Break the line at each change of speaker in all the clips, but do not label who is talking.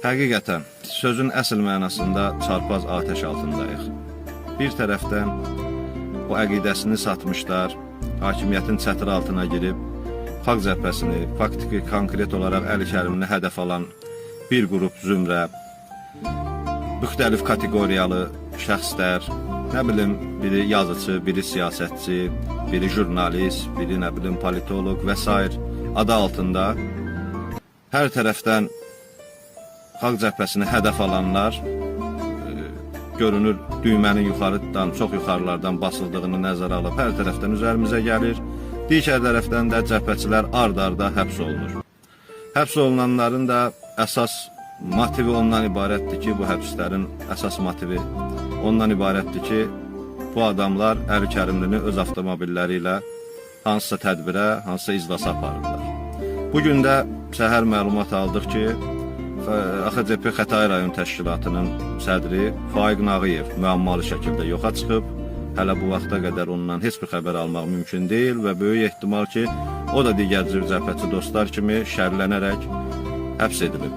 Həqiqətən, sözün əsl mənasında çarpaz ateş altındayıq. Bir tərəfdən o əqidəsini satmışlar, hakimiyyətin çətiri altına girib, xalq cəbhəsini, faktiki, konkret olaraq Əli Kərimini hədəf alan bir qrup zümrə, müxtəlif kateqoriyalı şəxslər, nə bilim, biri yazıcı, biri siyasətçi, biri jurnalist, biri nə bilim, politolog və s. adı altında hər tərəfdən xalq cəbhəsini hədəf alanlar görünür düymənin yuxarıdan, çox yuxarılardan basıldığını nəzərə alıb hər tərəfdən üzərimizə gəlir. Digər tərəfdən də cəbhəçilər ard-arda həbs olunur. Həbs olunanların da əsas motivi ondan ibarətdir ki, bu həbslərin əsas motivi ondan ibarətdir ki, bu adamlar Əli Kərimlini öz avtomobilləri ilə hansısa tədbirə, hansısa iclasa aparırlar. Bugün də səhər məlumat aldıq ki, AXCP Xətai rayon təşkilatının sədri Faiq Nağıyev müəmmalı şəkildə yoxa çıxıb. Hələ bu vaxta qədər ondan heç bir xəbər almaq mümkün deyil və böyük ehtimal ki, o da digər cəbhəçi dostlar kimi şərlənərək həbs edilib.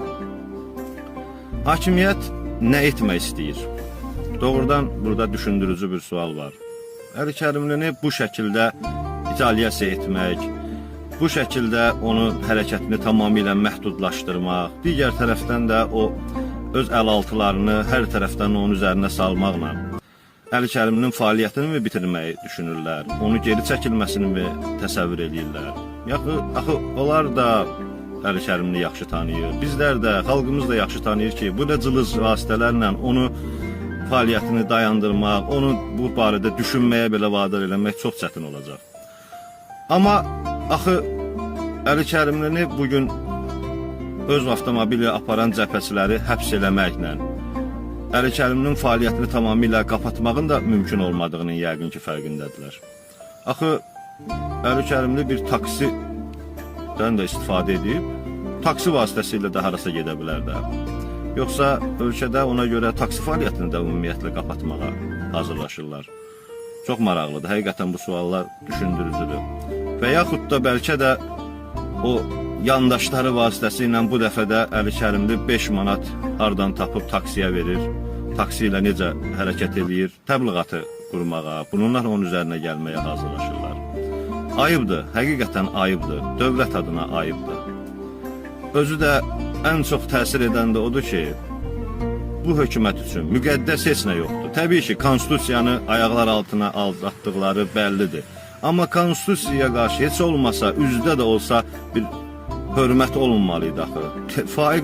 Hakimiyyət nə etmək istəyir? Doğrudan burada düşündürücü bir sual var. Əli Kərimlini bu şəkildə italiyasiya etmək, bu şəkildə onun hərəkətini tamamilə məhdudlaşdırmaq, digər tərəfdən də o öz əlaltılarını hər tərəfdən onun üzərinə salmaqla Əli Kərimlinin fəaliyyətini mi bitirməyi düşünürlər, onu geri çəkilməsini mi təsəvvür edirlər? Axı onlar da Əli Kərimlini yaxşı tanıyır, bizlər də, xalqımız da yaxşı tanıyır ki, bu da cılız vasitələrlə onu fəaliyyətini dayandırmaq, onu bu barədə düşünməyə belə vadar eləmək çox çətin olacaq. Amma axı Əli Kərimlini bugün öz avtomobili aparan cəbhəçiləri həbs eləməklə Əli Kərimlinin fəaliyyətini tamamilə qapatmağın da mümkün olmadığının yəqin ki, fərqindədirlər. Axı Əli Kərimli bir taksidən də istifadə edib, taksi vasitəsilə də harasa gedə bilər də. Yoxsa ölkədə ona görə taksi fəaliyyətini də ümumiyyətlə qapatmağa hazırlaşırlar. Çox maraqlıdır, həqiqətən bu suallar düşündürücüdür. Və yaxud da bəlkə də o yandaşları vasitəsilə bu dəfə də Əli Kərimli 5 manat hardan tapıb taksiyə verir, taksi ilə necə hərəkət edir, təbliğatı qurmağa, bununla onun üzərinə gəlməyə hazırlaşırlar. Ayıbdır, həqiqətən ayıbdır, dövlət adına ayıbdır. Özü də ən çox təsir edən də odur ki, bu hökumət üçün müqəddəs heç nə yoxdur. Təbii ki, konstitusiyanı ayaqlar altına aldatdıqları bəllidir. Amma konstitusiyaya qarşı heç olmasa, üzdə də olsa bir hörmət olunmalıydı axı. Faiq